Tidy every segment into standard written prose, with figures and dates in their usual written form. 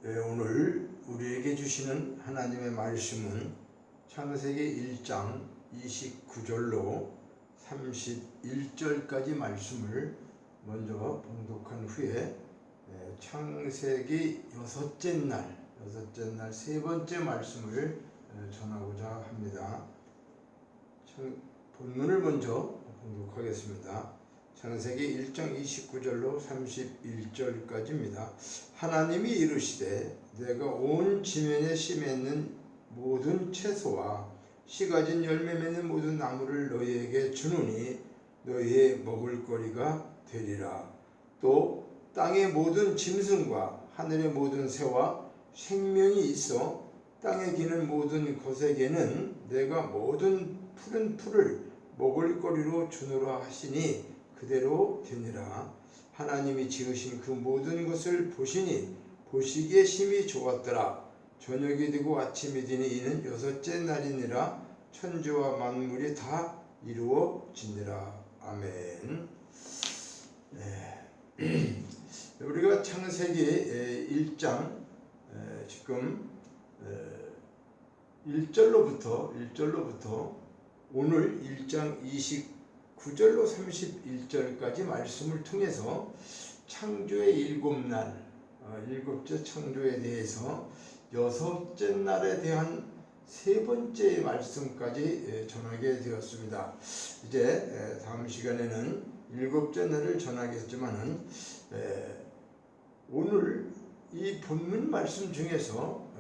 오늘 우리에게 주시는 하나님의 말씀은 창세기 1장 29절로 31절까지 말씀을 먼저 봉독한 후에 창세기 여섯째 날 세 번째 말씀을 전하고자 합니다. 본문을 먼저 봉독하겠습니다. 창세기 1장 29절로 31절까지입니다. 하나님이 이르시되 내가 온 지면에 심있는 모든 채소와 씨 가진 열매 맺는 모든 나무를 너희에게 주노니 너희의 먹을거리가 되리라. 또 땅의 모든 짐승과 하늘의 모든 새와 생명이 있어 땅에 기는 모든 것에게는 내가 모든 푸른 풀을 먹을거리로 주노라 하시니 그대로 되니라. 하나님이 지으신 그 모든 것을 보시니 보시기에 심히 좋았더라. 저녁이 되고 아침이 되니 이는 여섯째 날이니라. 천지와 만물이 다 이루어지니라. 아멘. 우리가 창세기 1장 지금 1절로부터 오늘 1장 29절로 31절까지 말씀을 통해서 창조의 일곱째 창조에 대해서 여섯째 날에 대한 세 번째 말씀까지 전하게 되었습니다. 이제 다음 시간에는 일곱째 날을 전하겠지만은 오늘 이 본문 말씀 중에서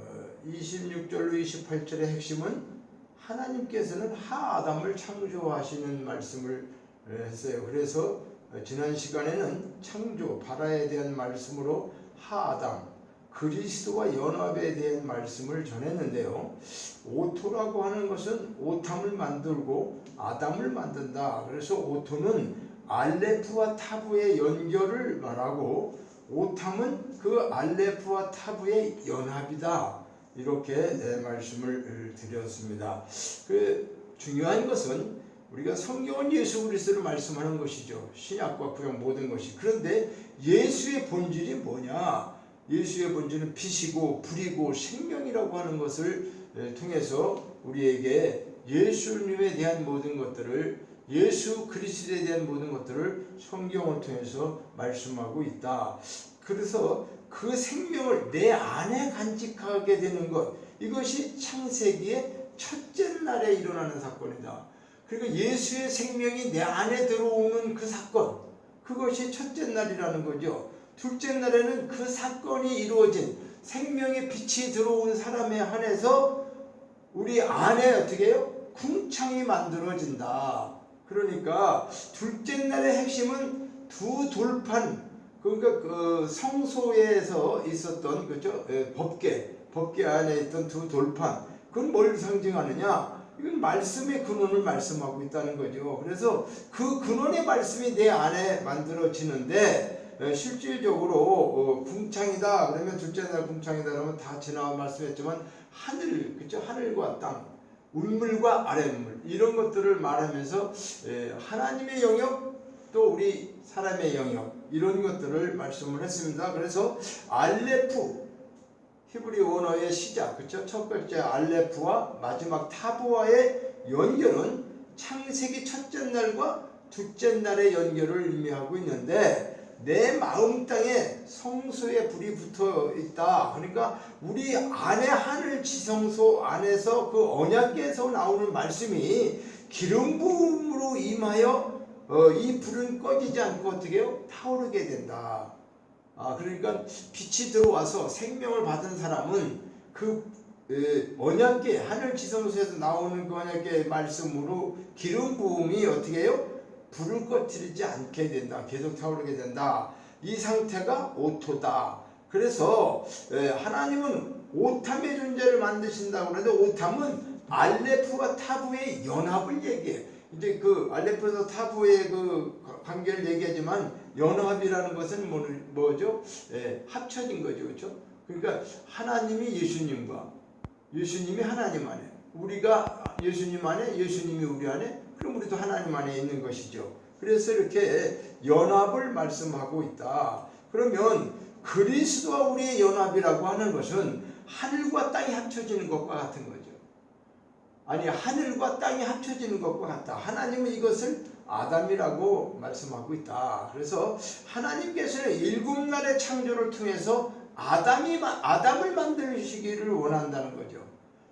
26절로 28절의 핵심은 하나님께서는 하아담을 창조하시는 말씀을 했어요. 그래서 지난 시간에는 창조, 발화에 대한 말씀으로 하아담, 그리스도와 연합에 대한 말씀을 전했는데요. 오토라고 하는 것은 오탐을 만들고 아담을 만든다. 그래서 오토는 알레프와 타부의 연결을 말하고 오탐은 그 알레프와 타부의 연합이다. 이렇게 말씀을 드렸습니다. 그 중요한 것은 우리가 성경은 예수 그리스도를 말씀하는 것이죠. 신약과 구약 모든 것이. 그런데 예수의 본질이 뭐냐? 예수의 본질은 빛이고 불이고 생명이라고 하는 것을 통해서 우리에게 예수님에 대한 모든 것들을, 예수 그리스도에 대한 모든 것들을 성경을 통해서 말씀하고 있다. 그래서 그 생명을 내 안에 간직하게 되는 것, 이것이 창세기의 첫째 날에 일어나는 사건이다. 그리고 예수의 생명이 내 안에 들어오는 그 사건, 그것이 첫째 날이라는 거죠. 둘째 날에는 그 사건이 이루어진 생명의 빛이 들어온 사람에 한해서 우리 안에 어떻게 해요? 궁창이 만들어진다. 그러니까 둘째 날의 핵심은 두 돌판, 그러니까 그 성소에서 있었던, 그죠? 법궤 안에 있던 두 돌판, 그건 뭘 상징하느냐? 이건 말씀의 근원을 말씀하고 있다는 거죠. 그래서 그 근원의 말씀이 내 안에 만들어지는데 실질적으로 궁창이다 그러면 둘째 날 궁창이다 그러면 다 지나와 말씀했지만 하늘, 그죠? 하늘과 땅, 운물과 아랫물, 이런 것들을 말하면서 하나님의 영역, 또 우리 사람의 영역, 이런 것들을 말씀을 했습니다. 그래서 알레프, 히브리 원어의 시작, 그렇죠? 첫 번째 알레프와 마지막 타부와의 연결은 창세기 첫째 날과 둘째 날의 연결을 의미하고 있는데, 내 마음 땅에 성소에 불이 붙어 있다. 그러니까 우리 안에 하늘 지성소 안에서 그 언약궤에서 나오는 말씀이 기름 부음으로 임하여 이 불은 꺼지지 않고 어떻게 해요? 타오르게 된다. 그러니까 빛이 들어와서 생명을 받은 사람은 그 언약궤, 하늘 지성소에서 나오는 그 언약궤의 말씀으로 기름 부음이 어떻게 해요? 불을 꺼뜨리지 않게 된다. 계속 타오르게 된다. 이 상태가 오토다. 그래서 하나님은 오탐의 존재를 만드신다고 하는데, 오탐은 알레프와 타부의 연합을 얘기해. 이제 그 알레프에서 타부의 그 관계를 얘기하지만 연합이라는 것은 뭐죠? 합쳐진 거죠. 그렇죠? 그러니까 하나님이 예수님과, 예수님이 하나님 안에, 우리가 예수님 안에, 예수님이 우리 안에, 그럼 우리도 하나님 안에 있는 것이죠. 그래서 이렇게 연합을 말씀하고 있다. 그러면 그리스도와 우리의 연합이라고 하는 것은 하늘과 땅이 합쳐지는 것과 같은 거죠. 아니, 하늘과 땅이 합쳐지는 것과 같다. 하나님은 이것을 아담이라고 말씀하고 있다. 그래서 하나님께서는 7날의 창조를 통해서 아담을 만드시기를 원한다는 거죠.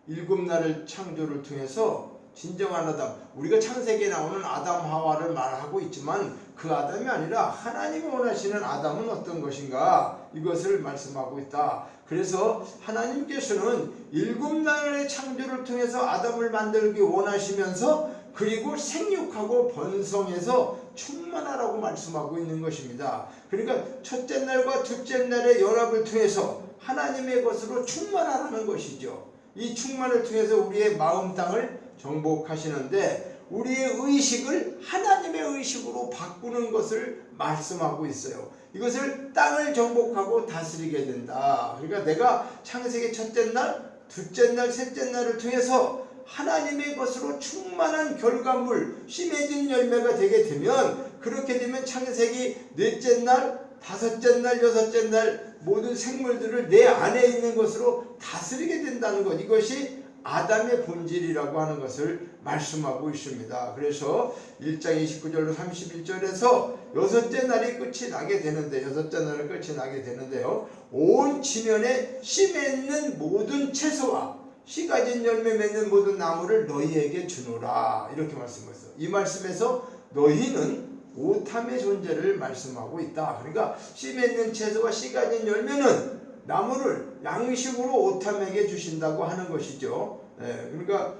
7날의 창조를 통해서 진정한 아담, 우리가 창세기에 나오는 아담 하와를 말하고 있지만 그 아담이 아니라 하나님이 원하시는 아담은 어떤 것인가, 이것을 말씀하고 있다. 그래서 하나님께서는 7날의 창조를 통해서 아담을 만들기 원하시면서 그리고 생육하고 번성해서 충만하라고 말씀하고 있는 것입니다. 그러니까 첫째 날과 둘째 날의 연합을 통해서 하나님의 것으로 충만하라는 것이죠. 이 충만을 통해서 우리의 마음 땅을 정복하시는데 우리의 의식을 하나님의 의식으로 바꾸는 것을 말씀하고 있어요. 이것을 땅을 정복하고 다스리게 된다. 그러니까 내가 창세기 첫째 날, 둘째 날, 셋째 날을 통해서 하나님의 것으로 충만한 결과물, 심해진 열매가 되게 되면, 그렇게 되면 창세기 넷째 날, 다섯째 날, 여섯째 날 모든 생물들을 내 안에 있는 것으로 다스리게 된다는 것, 이것이 아담의 본질이라고 하는 것을 말씀하고 있습니다. 그래서 1장 29절로 31절에서 여섯째 날이 끝이 나게 되는데, 여섯째 날이 끝이 나게 되는데요, 온 지면에 씨 맺는 모든 채소와 씨 가진 열매 맺는 모든 나무를 너희에게 주노라, 이렇게 말씀했어요. 이 말씀에서 너희는 오탐의 존재를 말씀하고 있다. 그러니까 씨 맺는 채소와 씨 가진 열매는 나무를 양식으로 오탐에게 주신다고 하는 것이죠. 그러니까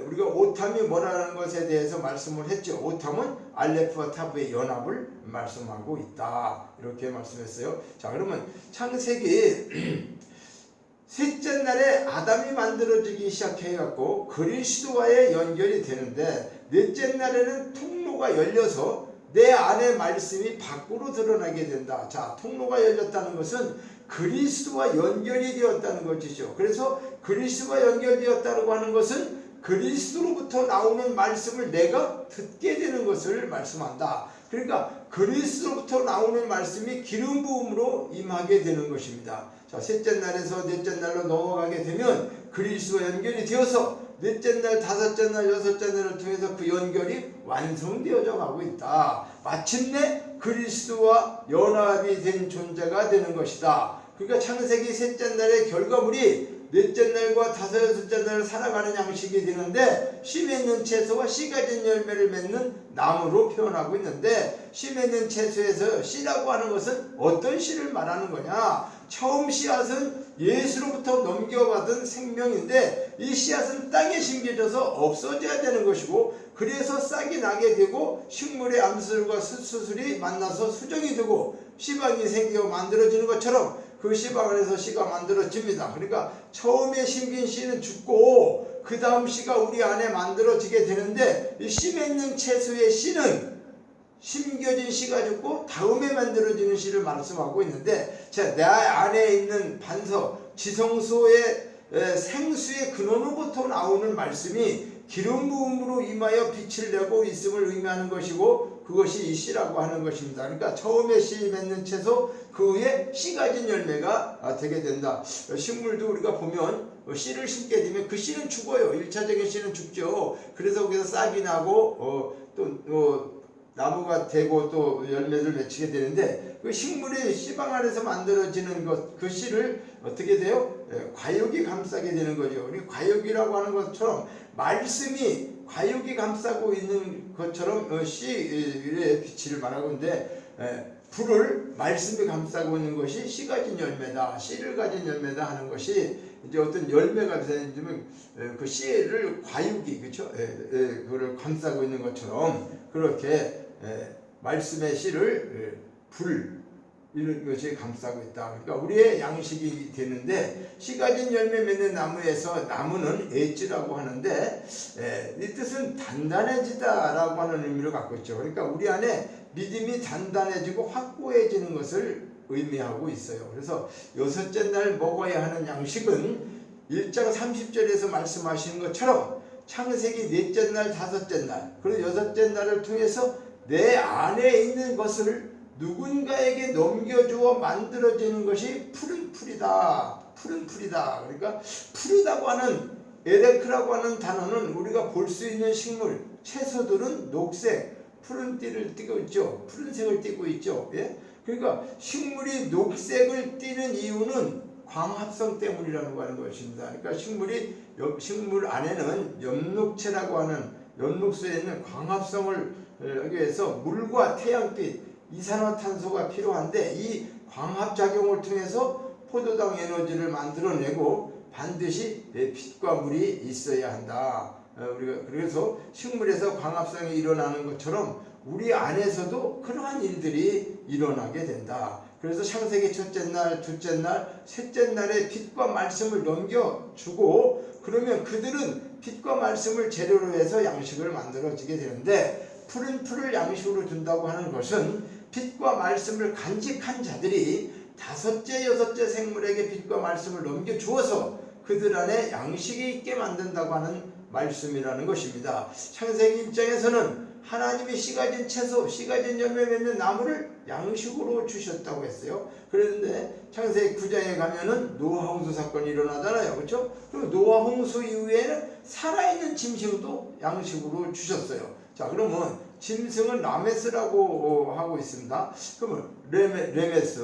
우리가 오탐이 뭐라는 것에 대해서 말씀을 했죠. 오탐은 알레프와 타브의 연합을 말씀하고 있다, 이렇게 말씀했어요. 자, 그러면 창세기 셋째 날에 아담이 만들어지기 시작해갖고 그리스도와의 연결이 되는데, 넷째 날에는 통로가 열려서 내 안의 말씀이 밖으로 드러나게 된다. 자, 통로가 열렸다는 것은 그리스도와 연결이 되었다는 것이죠. 그래서 그리스도와 연결되었다고 하는 것은 그리스도로부터 나오는 말씀을 내가 듣게 되는 것을 말씀한다. 그러니까 그리스도로부터 나오는 말씀이 기름 부음으로 임하게 되는 것입니다. 자, 셋째 날에서 넷째 날로 넘어가게 되면 그리스도와 연결이 되어서 넷째 날, 다섯째 날, 여섯째 날을 통해서 그 연결이 완성되어져 가고 있다. 마침내 그리스도와 연합이 된 존재가 되는 것이다. 그러니까 창세기 셋째 날의 결과물이 넷째 날과 다섯, 여섯째 날을 살아가는 양식이 되는데, 씨 맺는 채소와 씨 가진 열매를 맺는 나무로 표현하고 있는데, 씨 맺는 채소에서 씨라고 하는 것은 어떤 씨를 말하는 거냐? 처음 씨앗은 예수로부터 넘겨받은 생명인데, 이 씨앗은 땅에 심겨져서 없어져야 되는 것이고, 그래서 싹이 나게 되고 식물의 암술과 수술이 만나서 수정이 되고 씨방이 생겨 만들어지는 것처럼 그 씨방 안에서 씨가 만들어집니다. 그러니까 처음에 심긴 씨는 죽고 그 다음 씨가 우리 안에 만들어지게 되는데, 이 씨 맺는 채소의 씨는 심겨진 씨가 죽고 다음에 만들어지는 씨를 말씀하고 있는데, 자, 내 안에 있는 반석, 지성소의 생수의 근원으로부터 나오는 말씀이 기름 부음으로 임하여 빛을 내고 있음을 의미하는 것이고, 그것이 이 씨라고 하는 것입니다. 그러니까 처음에 씨 맺는 채소, 그 후에 씨 가진 열매가 되게 된다. 식물도 우리가 보면 씨를 심게 되면 그 씨는 죽어요. 1차적인 씨는 죽죠. 그래서 거기서 싹이 나고 또 나무가 되고 또 열매를 맺히게 되는데, 그 식물의 씨방 안에서 만들어지는 것, 그 씨를 어떻게 돼요? 과육이 감싸게 되는 거죠. 우리 과육이라고 하는 것처럼 말씀이 과육이 감싸고 있는 것처럼 씨의 빛을 말하고 있는데, 불을 말씀이 감싸고 있는 것이 씨 가진 열매다, 씨를 가진 열매다 하는 것이 이제 어떤 열매가 되면 그 씨를 과육이, 그렇죠? 그걸 감싸고 있는 것처럼 그렇게 말씀의 씨를 불, 이런 것이 감싸고 있다. 그러니까 우리의 양식이 되는데, 씨 가진 열매 맺는 나무에서, 나무는 엣지라고 하는데 이 뜻은 단단해지다라고 하는 의미를 갖고 있죠. 그러니까 우리 안에 믿음이 단단해지고 확고해지는 것을 의미하고 있어요. 그래서 여섯째 날 먹어야 하는 양식은 1장 30절에서 말씀하시는 것처럼 창세기 넷째 날, 다섯째 날, 그리고 여섯째 날을 통해서 내 안에 있는 것을 누군가에게 넘겨주어 만들어지는 것이 푸른 풀이다. 푸른 풀이다. 그러니까 푸르다고 하는 에레크라고 하는 단어는 우리가 볼 수 있는 식물, 채소들은 녹색, 푸른 띠를 띠고 있죠. 푸른색을 띠고 있죠. 예? 그러니까 식물이 녹색을 띠는 이유는 광합성 때문이라는 거 하는 것입니다. 그러니까 식물 안에는 엽록체라고 하는 엽록소에 있는 광합성을 하기 위해서 물과 태양빛, 이산화탄소가 필요한데 이 광합작용을 통해서 포도당 에너지를 만들어내고 반드시 빛과 물이 있어야 한다. 우리가 그래서 식물에서 광합성이 일어나는 것처럼 우리 안에서도 그러한 일들이 일어나게 된다. 그래서 창세기 첫째 날, 둘째 날, 셋째 날에 빛과 말씀을 넘겨주고 그러면 그들은 빛과 말씀을 재료로 해서 양식을 만들어지게 되는데 푸른 풀을 양식으로 둔다고 하는 것은 빛과 말씀을 간직한 자들이 다섯째, 여섯째 생물에게 빛과 말씀을 넘겨주어서 그들 안에 양식이 있게 만든다고 하는 말씀이라는 것입니다. 창세기 1장에서는 하나님이 씨 가진 채소, 씨 가진 열매 맺는 나무를 양식으로 주셨다고 했어요. 그런데 창세기 9장에 가면은 노아 홍수 사건이 일어나잖아요. 그렇죠? 그럼 노아 홍수 이후에는 살아있는 짐승도 양식으로 주셨어요. 자, 그러면 짐승은 라메스라고 하고 있습니다. 그러면 레메스,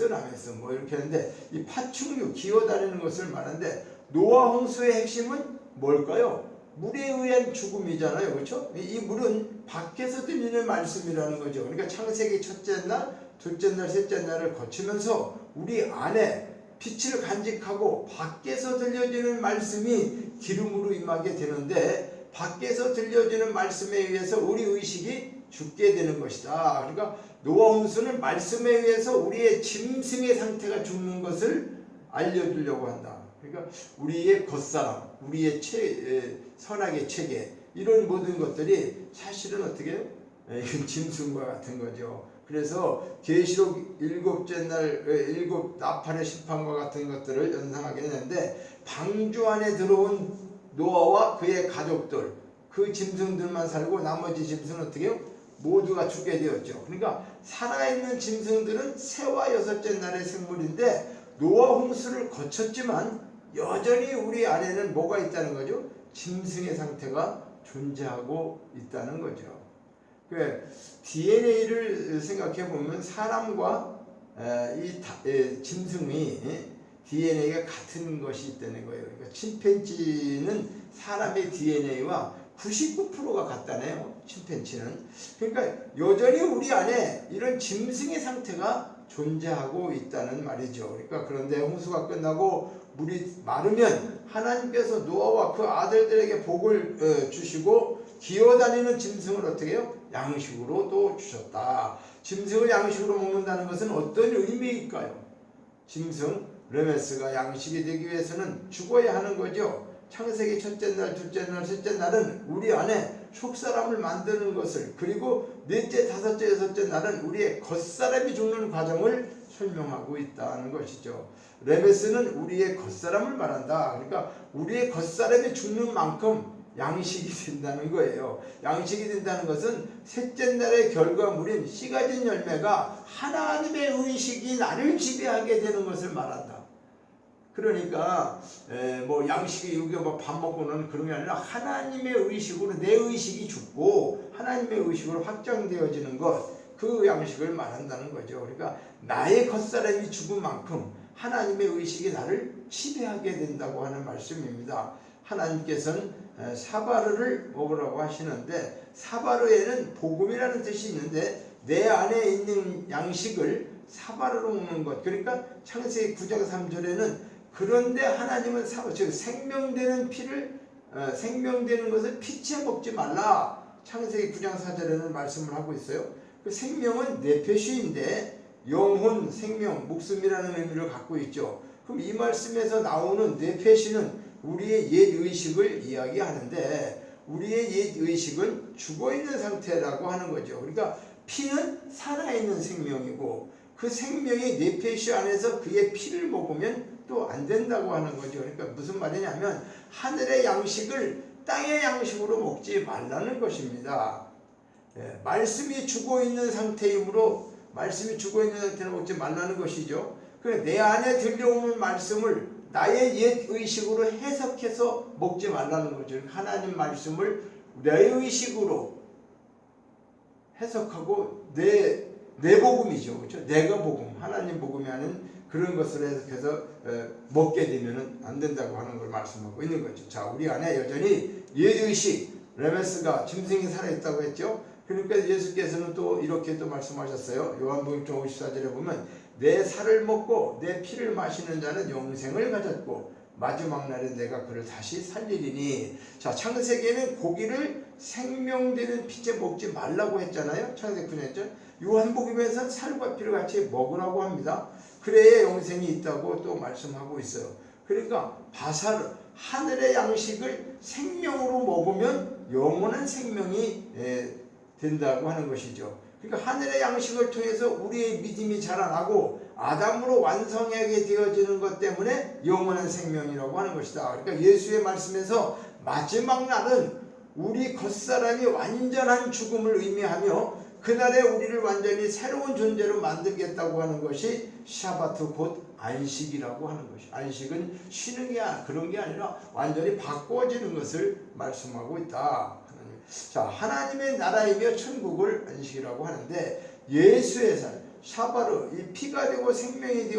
라메스 이렇게 하는데 이 파충류 기어다니는 것을 말하는데 노아 홍수의 핵심은 뭘까요? 물에 의한 죽음이잖아요. 그렇죠? 이 물은 밖에서 들리는 말씀이라는 거죠. 그러니까 창세기 첫째 날, 둘째 날, 셋째 날을 거치면서 우리 안에 빛을 간직하고 밖에서 들려지는 말씀이 기름으로 임하게 되는데 밖에서 들려지는 말씀에 의해서 우리 의식이 죽게 되는 것이다. 그러니까 노아 홍수는 말씀에 의해서 우리의 짐승의 상태가 죽는 것을 알려주려고 한다. 그러니까 우리의 겉사람, 우리의 선악의 체계 이런 모든 것들이 사실은 어떻게 해요? 이건 짐승과 같은 거죠. 그래서 계시록 일곱째 날 일곱 나팔의 심판과 같은 것들을 연상하게 되는데 방주 안에 들어온 노아와 그의 가족들 그 짐승들만 살고 나머지 짐승은 어떻게 해요? 모두가 죽게 되었죠. 그러니까 살아있는 짐승들은 새와 여섯째 날의 생물인데 노아 홍수를 거쳤지만 여전히 우리 안에는 뭐가 있다는 거죠? 짐승의 상태가 존재하고 있다는 거죠. 그 DNA를 생각해 보면 사람과 이 짐승이 DNA가 같은 것이 있다는 거예요. 그러니까 침팬지는 사람의 DNA와 99%가 같다네요. 침팬지는. 그러니까 여전히 우리 안에 이런 짐승의 상태가 존재하고 있다는 말이죠. 그러니까 그런데 홍수가 끝나고 물이 마르면 하나님께서 노아와 그 아들들에게 복을 주시고 기어다니는 짐승을 어떻게 해요? 양식으로 또 주셨다. 짐승을 양식으로 먹는다는 것은 어떤 의미일까요? 짐승, 레메스가 양식이 되기 위해서는 죽어야 하는 거죠. 창세기 첫째 날, 둘째 날, 셋째 날은 우리 안에 속사람을 만드는 것을 그리고 넷째, 다섯째, 여섯째 날은 우리의 겉사람이 죽는 과정을 설명하고 있다는 것이죠. 레메스는 우리의 겉사람을 말한다. 그러니까 우리의 겉사람이 죽는 만큼 양식이 된다는 거예요. 양식이 된다는 것은 셋째 날의 결과물인 씨 가진 열매가 하나님의 의식이 나를 지배하게 되는 것을 말한다. 그러니까 양식이 여기 밥 먹고는 그런 게 아니라 하나님의 의식으로 내 의식이 죽고 하나님의 의식으로 확장되어지는 것, 그 양식을 말한다는 거죠. 그러니까 나의 겉사람이 죽은 만큼 하나님의 의식이 나를 지배하게 된다고 하는 말씀입니다. 하나님께서는 사바르를 먹으라고 하시는데 사바르에는 복음이라는 뜻이 있는데 내 안에 있는 양식을 사바르로 먹는 것. 그러니까 창세기 9장 3절에는 그런데 하나님은 즉 생명되는 피를 생명되는 것을 피채 먹지 말라. 창세기 9장 4절에는 말씀을 하고 있어요. 그 생명은 네페시인데 영혼, 생명, 목숨이라는 의미를 갖고 있죠. 그럼 이 말씀에서 나오는 네페시는 우리의 옛 의식을 이야기하는데 우리의 옛 의식은 죽어있는 상태라고 하는 거죠. 그러니까 피는 살아있는 생명이고 그 생명이 네페시 안에서 그의 피를 먹으면 또 안 된다고 하는 거죠. 그러니까 무슨 말이냐면 하늘의 양식을 땅의 양식으로 먹지 말라는 것입니다. 말씀이 죽어있는 상태이므로 말씀이 죽어있는 상태는 먹지 말라는 것이죠. 그래, 내 안에 들려오는 말씀을 나의 옛 의식으로 해석해서 먹지 말라는 거죠. 하나님 말씀을 내 의식으로 해석하고 내 복음이죠. 그렇죠? 내가 복음, 하나님 복음이 아닌 그런 것을 해석해서 먹게 되면 안 된다고 하는 걸 말씀하고 있는 거죠. 자, 우리 안에 여전히 옛의식, 레메스가 짐승이 살아있다고 했죠. 그러니까 예수께서는 또 이렇게 또 말씀하셨어요. 요한복음 54절에 보면 내 살을 먹고 내 피를 마시는 자는 영생을 가졌고 마지막 날에 내가 그를 다시 살리리니. 자, 창세기에는 고기를 생명되는 피째 먹지 말라고 했잖아요. 창세기 9년. 요한복음에서는 살과 피를 같이 먹으라고 합니다. 그래야 영생이 있다고 또 말씀하고 있어요. 그러니까 하늘의 양식을 생명으로 먹으면 영원한 생명이 된다고 하는 것이죠. 그러니까 하늘의 양식을 통해서 우리의 믿음이 자라나고 아담으로 완성하게 되어지는 것 때문에 영원한 생명이라고 하는 것이다. 그러니까 예수의 말씀에서 마지막 날은 우리 겉사람이 완전한 죽음을 의미하며 그날에 우리를 완전히 새로운 존재로 만들겠다고 하는 것이 샤바트 곧 안식이라고 하는 것이. 안식은 쉬는 게 그런 게 아니라 완전히 바꿔지는 것을 말씀하고 있다. 자, 하나님의 나라이며 천국을 안식이라고 하는데 예수의 살, 샤바르, 이 피가 되고 생명이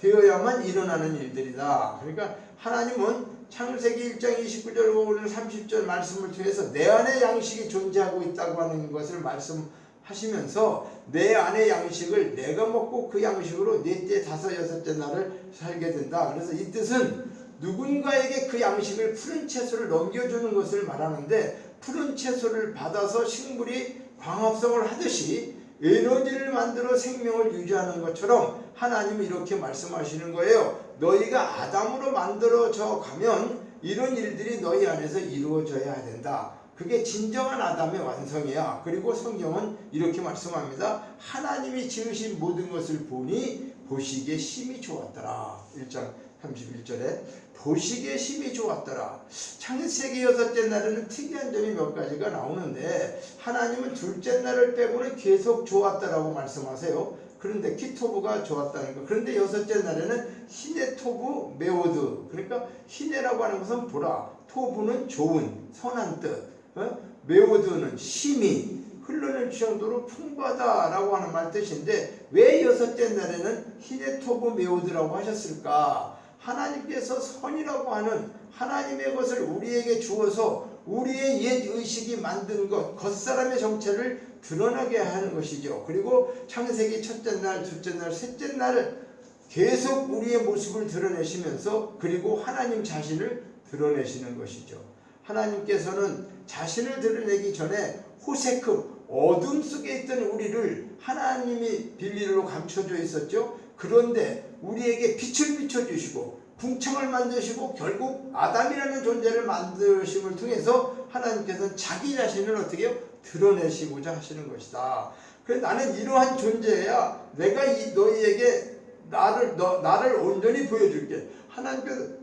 되어야만 일어나는 일들이다. 그러니까 하나님은 창세기 1장 29절 오늘 30절 말씀을 통해서 내 안에 양식이 존재하고 있다고 하는 것을 말씀하시면서 내 안의 양식을 내가 먹고 그 양식으로 넷째, 다섯, 여섯째 날을 살게 된다. 그래서 이 뜻은 누군가에게 그 양식을 푸른 채소를 넘겨주는 것을 말하는데 푸른 채소를 받아서 식물이 광합성을 하듯이 에너지를 만들어 생명을 유지하는 것처럼 하나님은 이렇게 말씀하시는 거예요. 너희가 아담으로 만들어져 가면 이런 일들이 너희 안에서 이루어져야 된다. 그게 진정한 아담의 완성이야. 그리고 성경은 이렇게 말씀합니다. 하나님이 지으신 모든 것을 보니 보시기에 심히 좋았더라. 1장 31절에 보시기에 심히 좋았더라. 창세기 6째 날에는 특이한 점이 몇 가지가 나오는데 하나님은 둘째 날을 빼고는 계속 좋았다라고 말씀하세요. 그런데 키토브가 좋았다는 거. 그런데 6째 날에는 히네 토브 메오드. 그러니까 히네라고 하는 것은 보라, 토브는 좋은, 선한 뜻, 메오드는 심히 흘러낼 정도로 풍부하다라고 하는 말 뜻인데 왜 6째 날에는 히네 토브 메오드라고 하셨을까? 하나님께서 선이라고 하는 하나님의 것을 우리에게 주어서 우리의 옛 의식이 만든 것, 겉사람의 정체를 드러나게 하는 것이죠. 그리고 창세기 첫째 날, 둘째 날, 셋째 날 계속 우리의 모습을 드러내시면서 그리고 하나님 자신을 드러내시는 것이죠. 하나님께서는 자신을 드러내기 전에 호세크, 어둠 속에 있던 우리를 하나님이 비밀로 감춰져 있었죠. 그런데 우리에게 빛을 비춰주시고 궁창을 만드시고 결국 아담이라는 존재를 만드심을 통해서 하나님께서는 자기 자신을 어떻게 해요? 드러내시고자 하시는 것이다. 그래서 나는 이러한 존재야. 내가 너희에게 나를 온전히 보여줄게. 하나님께서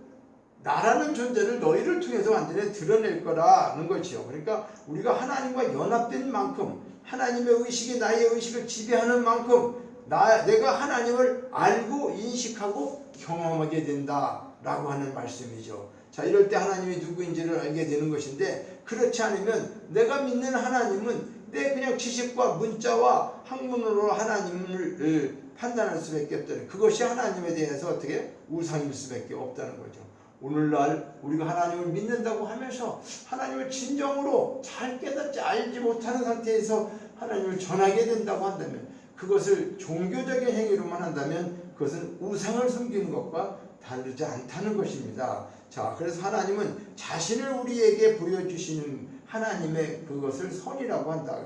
나라는 존재를 너희를 통해서 완전히 드러낼 거라는 것이요. 그러니까 우리가 하나님과 연합된 만큼 하나님의 의식이 나의 의식을 지배하는 만큼 내가 하나님을 알고 인식하고 경험하게 된다라고 하는 말씀이죠. 자, 이럴 때 하나님이 누구인지를 알게 되는 것인데 그렇지 않으면 내가 믿는 하나님은 내 그냥 지식과 문자와 학문으로 하나님을 판단할 수밖에 없다는, 그것이 하나님에 대해서 어떻게 우상일 수밖에 없다는 거죠. 오늘날 우리가 하나님을 믿는다고 하면서 하나님을 진정으로 잘 깨닫지 알지 못하는 상태에서 하나님을 전하게 된다고 한다면, 그것을 종교적인 행위로만 한다면 그것은 우상을 섬기는 것과 다르지 않다는 것입니다. 자, 그래서 하나님은 자신을 우리에게 보여주시는 하나님의 그것을 선이라고 한다.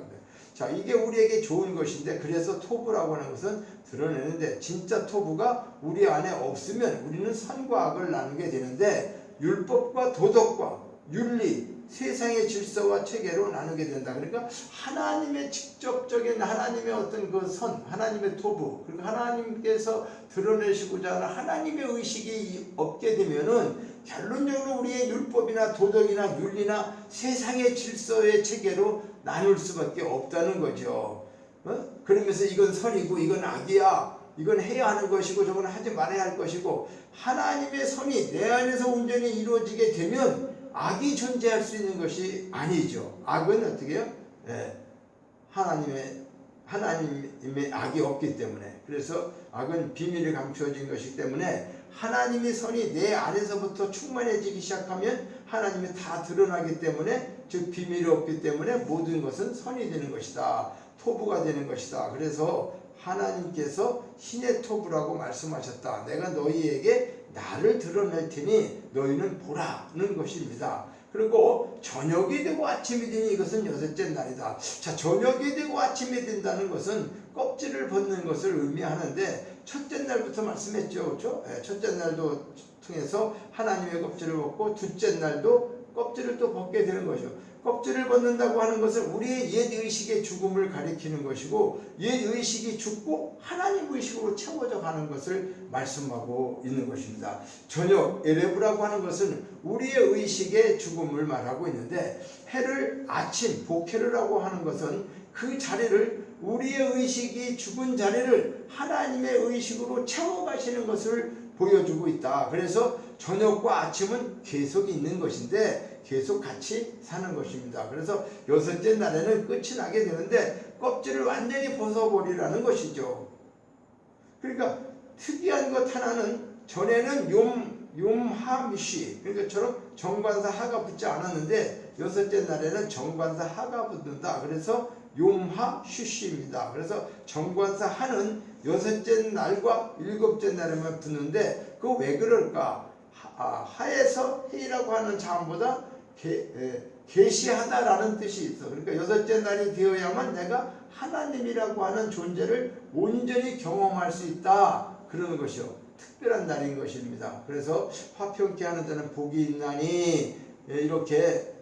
자, 이게 우리에게 좋은 것인데, 그래서 토부라고 하는 것은 드러내는데, 진짜 토부가 우리 안에 없으면 우리는 선과 악을 나누게 되는데, 율법과 도덕과 윤리, 세상의 질서와 체계로 나누게 된다. 그러니까 하나님의 직접적인 하나님의 어떤 그 선, 하나님의 토부, 그리고 하나님께서 드러내시고자 하는 하나님의 의식이 없게 되면은 결론적으로 우리의 율법이나 도덕이나 윤리나 세상의 질서의 체계로 나눌 수밖에 없다는 거죠. 그러면서 이건 선이고 이건 악이야, 이건 해야 하는 것이고 저건 하지 말아야 할 것이고, 하나님의 선이 내 안에서 온전히 이루어지게 되면 악이 존재할 수 있는 것이 아니죠. 악은 어떻게 해요? 하나님의 악이 없기 때문에. 그래서 악은 비밀이 감추어진 것이기 때문에 하나님의 선이 내 안에서부터 충만해지기 시작하면 하나님이 다 드러나기 때문에, 즉 비밀이 없기 때문에 모든 것은 선이 되는 것이다, 토부가 되는 것이다. 그래서 하나님께서 신의 토부라고 말씀하셨다. 내가 너희에게 나를 드러낼 테니 너희는 보라는 것입니다. 그리고 저녁이 되고 아침이 되니 이것은 여섯째 날이다. 자, 저녁이 되고 아침이 된다는 것은 껍질을 벗는 것을 의미하는데, 첫째 날부터 말씀했죠, 그렇죠? 첫째 날도 통해서 하나님의 껍질을 벗고 둘째 날도 껍질을 또 벗게 되는 것이죠. 껍질을 벗는다고 하는 것은 우리의 옛 의식의 죽음을 가리키는 것이고, 옛 의식이 죽고 하나님 의식으로 채워져 가는 것을 말씀하고 있는 것입니다. 저녁 에레브라고 하는 것은 우리의 의식의 죽음을 말하고 있는데, 해를 아침 보케르라고 하는 것은 그 자리를, 우리의 의식이 죽은 자리를 하나님의 의식으로 채워가시는 것을 보여주고 있다. 그래서 저녁과 아침은 계속 있는 것인데 계속 같이 사는 것입니다. 그래서 여섯째 날에는 끝이 나게 되는데 껍질을 완전히 벗어버리라는 것이죠. 그러니까 특이한 것 하나는, 전에는 용하미쉬, 그러니까 저런 정관사 하가 붙지 않았는데 여섯째 날에는 정관사 하가 붙는다. 그래서 용하쉬쉬입니다. 그래서 정관사 하는 여섯째 날과 일곱째 날에만 붙는데, 그거 왜 그럴까? 하에서 해이라고 하는 자음보다 계시하다라는 뜻이 있어. 그러니까 여섯째 날이 되어야만 내가 하나님이라고 하는 존재를 온전히 경험할 수 있다, 그러는 것이요, 특별한 날인 것입니다. 그래서 화평케 하는 자는 복이 있나니, 이렇게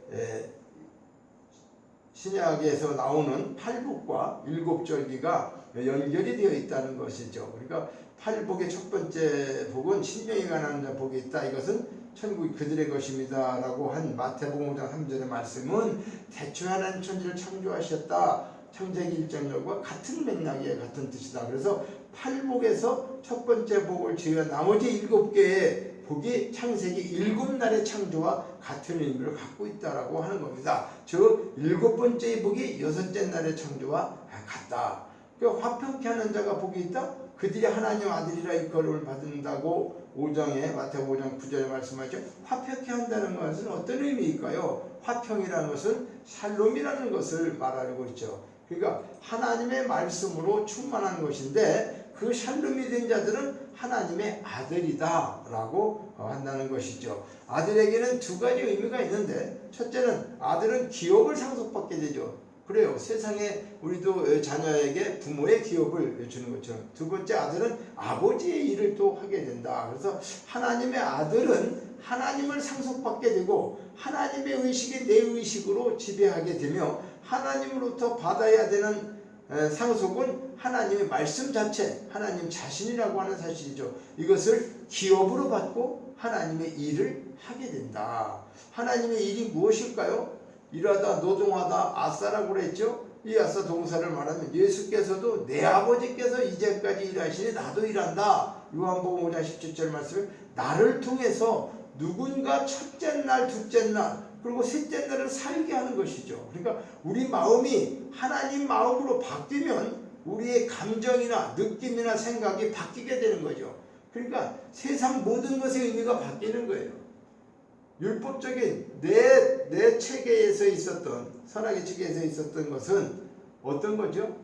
신약에서 나오는 팔복과 일곱절기가 연결이 되어 있다는 것이죠. 그러니까 팔복의 첫 번째 복은 신령이 가난한 자 복이 있다, 이것은 천국이 그들의 것입니다 라고 한 마태복음 5장 3절의 말씀은 대충 하나님 천지를 창조하셨다, 창세기 1장과 같은 맥락의 같은 뜻이다. 그래서 팔복에서 첫 번째 복을 제외한 나머지 일곱 개의 복이 창세기 7날의 창조와 같은 의미를 갖고 있다라고 하는 겁니다. 즉 일곱 번째의 복이 여섯째 날의 창조와 같다. 그러니까 화평케 하는 자가 복이 있다, 그들이 하나님 아들이라 일컬음을 받는다고 5장에 마태복음 5장 9절에 말씀하죠. 화평케 한다는 것은 어떤 의미일까요? 화평이라는 것은 샬롬이라는 것을 말하고 있죠. 그러니까 하나님의 말씀으로 충만한 것인데, 그 샬롬이 된 자들은 하나님의 아들이다 라고 한다는 것이죠. 아들에게는 두 가지 의미가 있는데, 첫째는 아들은 기업을 상속받게 되죠. 그래요. 세상에 우리도 자녀에게 부모의 기업을 주는 것처럼, 두 번째 아들은 아버지의 일을 또 하게 된다. 그래서 하나님의 아들은 하나님을 상속받게 되고 하나님의 의식이 내 의식으로 지배하게 되며, 하나님으로부터 받아야 되는 상속은 하나님의 말씀 자체, 하나님 자신이라고 하는 사실이죠. 이것을 기업으로 받고 하나님의 일을 하게 된다. 하나님의 일이 무엇일까요? 일하다 노동하다 아싸라고 그랬죠. 이 아싸 동사를 말하면 예수께서도 내 아버지께서 이제까지 일하시니 나도 일한다, 요한복음 5장 17절 말씀에 나를 통해서 누군가 첫째 날, 둘째 날, 그리고 셋째 날을 살게 하는 것이죠. 그러니까 우리 마음이 하나님 마음으로 바뀌면 우리의 감정이나 느낌이나 생각이 바뀌게 되는 거죠. 그러니까 세상 모든 것의 의미가 바뀌는 거예요. 율법적인 내 체계에서 있었던, 선악의 체계에서 있었던 것은 어떤 거죠?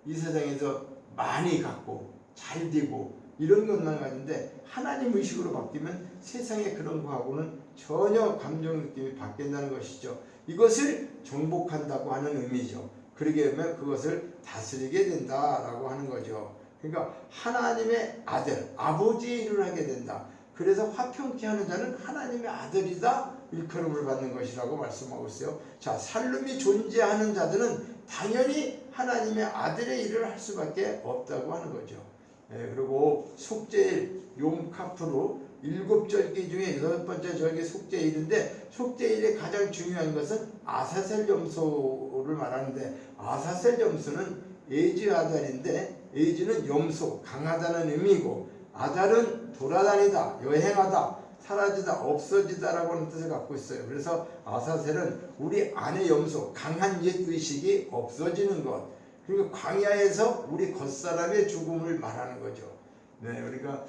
이 세상에서 많이 갖고 잘 되고 이런 것만 가는데, 하나님 의식으로 바뀌면 세상에 그런 거하고는 전혀 감정 느낌이 바뀐다는 것이죠. 이것을 정복한다고 하는 의미죠. 그러게 되면 그것을 다스리게 된다라고 하는 거죠. 그러니까 하나님의 아들, 아버지의 일을 하게 된다. 그래서 화평케 하는 자는 하나님의 아들이다 일컬음을 받는 것이라고 말씀하고 있어요. 자, 살림이 존재하는 자들은 당연히 하나님의 아들의 일을 할 수밖에 없다고 하는 거죠. 그리고 속죄일 용카프루 일곱 절기 중에 여섯 번째 절기 속죄일인데, 속죄일의 가장 중요한 것은 아사셀 염소를 말하는데, 아사셀 염소는 에이즈 아달인데 에이즈는 염소, 강하다는 의미고 아달은 돌아다니다, 여행하다, 사라지다, 없어지다라고 하는 뜻을 갖고 있어요. 그래서 아사셀은 우리 안의 염소, 강한 옛의식이 없어지는 것. 그리고 광야에서 우리 겉사람의 죽음을 말하는 거죠. 네, 우리가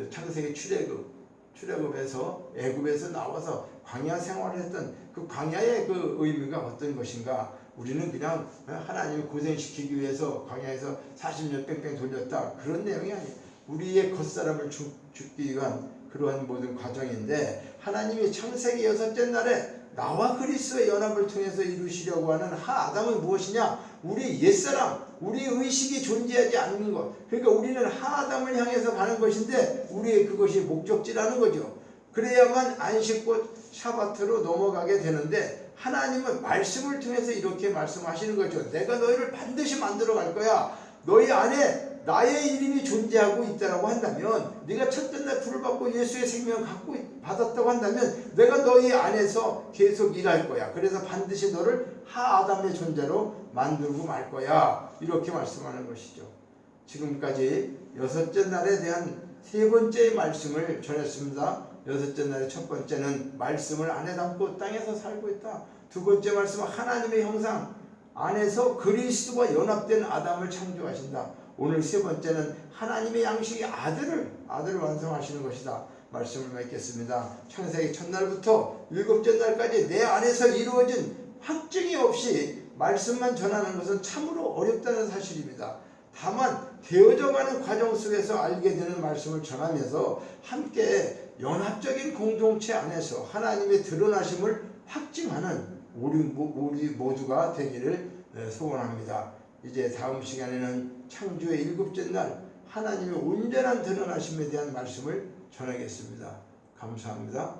창세기 출애굽에서 애굽에서 나와서 광야 생활을 했던 그 광야의 그 의미가 어떤 것인가? 우리는 그냥 하나님을 고생시키기 위해서 광야에서 40년 뺑뺑 돌렸다, 그런 내용이 아니에요. 우리의 겉사람을 죽기 위한 그러한 모든 과정인데, 하나님이 창세기 6째 날에 나와 그리스도의 연합을 통해서 이루시려고 하는 하아담은 무엇이냐? 우리 옛사람, 우리 의식이 존재하지 않는 것. 그러니까 우리는 하아담을 향해서 가는 것인데 우리의 그것이 목적지라는 거죠. 그래야만 안식곧 샤바트로 넘어가게 되는데, 하나님은 말씀을 통해서 이렇게 말씀하시는 거죠. 내가 너희를 반드시 만들어 갈 거야. 너희 안에 나의 이름이 존재하고 있다라고 한다면, 네가 첫째 날 불을 받고 예수의 생명을 받았다고 한다면 내가 너희 안에서 계속 일할 거야. 그래서 반드시 너를 하아담의 존재로 만들고 말 거야. 이렇게 말씀하는 것이죠. 지금까지 6째 날에 대한 3번째 말씀을 전했습니다. 6째 날의 첫 번째는 말씀을 안에 담고 땅에서 살고 있다. 2번째 말씀은 하나님의 형상 안에서 그리스도와 연합된 아담을 창조하신다. 오늘 3번째는 하나님의 양식의 아들을 완성하시는 것이다. 말씀을 맺겠습니다. 창세기 첫날부터 7째 날까지 내 안에서 이루어진 확증이 없이 말씀만 전하는 것은 참으로 어렵다는 사실입니다. 다만 되어져가는 과정 속에서 알게 되는 말씀을 전하면서 함께 연합적인 공동체 안에서 하나님의 드러나심을 확증하는 우리 모두가 되기를 소원합니다. 이제 다음 시간에는 창조의 7째 날 하나님의 온전한 드러나심에 대한 말씀을 전하겠습니다. 감사합니다.